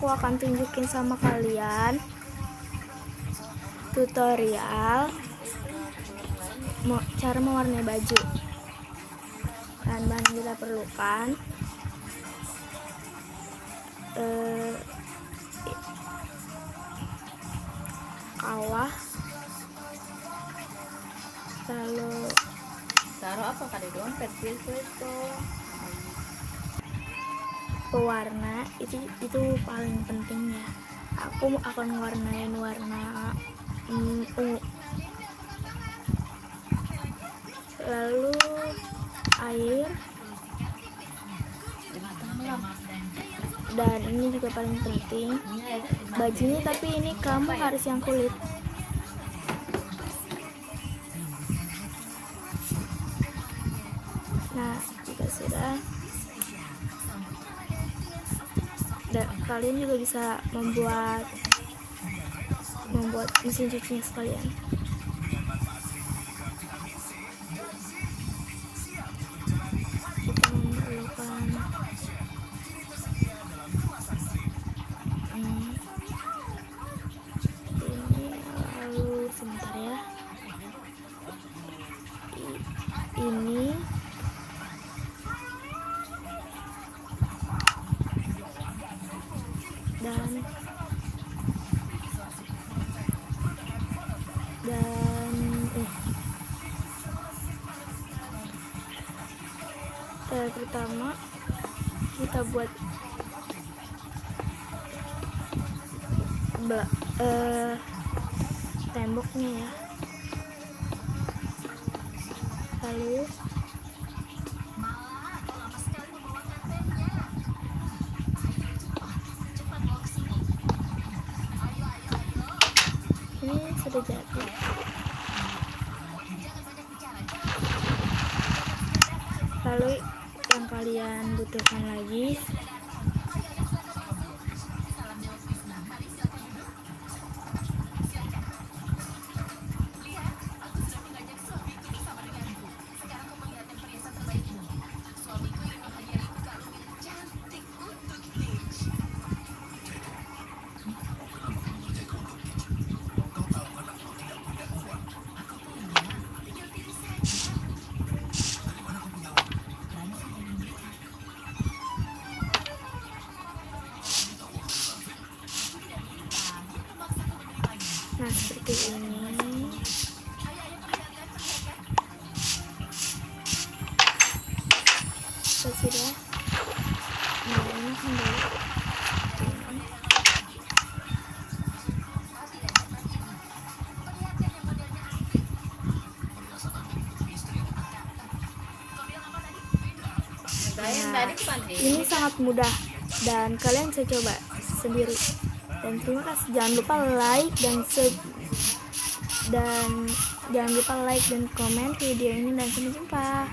aku akan tunjukin sama kalian tutorial cara mewarnai baju. Bahan-bahan yang kita perlukan kawah, lalu taruh apa kali dompet itu pewarna itu paling penting ya. Aku akan warnain warna ungu, lalu air, dan ini juga paling penting bajunya, tapi ini kamu harus yang kulit. Nah, jika sudah, kalian juga bisa membuat mesin cucinya sekalian. Kita memerlukan ini, lalu sebentar ya, ini dan pertama kita buat temboknya ya, lalu ini sudah jadi. Lalu yang kalian butuhkan lagi seperti ini. Sudah. Nah, ini kembali. Nah, ini sangat mudah dan kalian bisa coba sendiri. Dan terima kasih, jangan lupa like dan jangan lupa like dan komen video ini, dan sampai jumpa.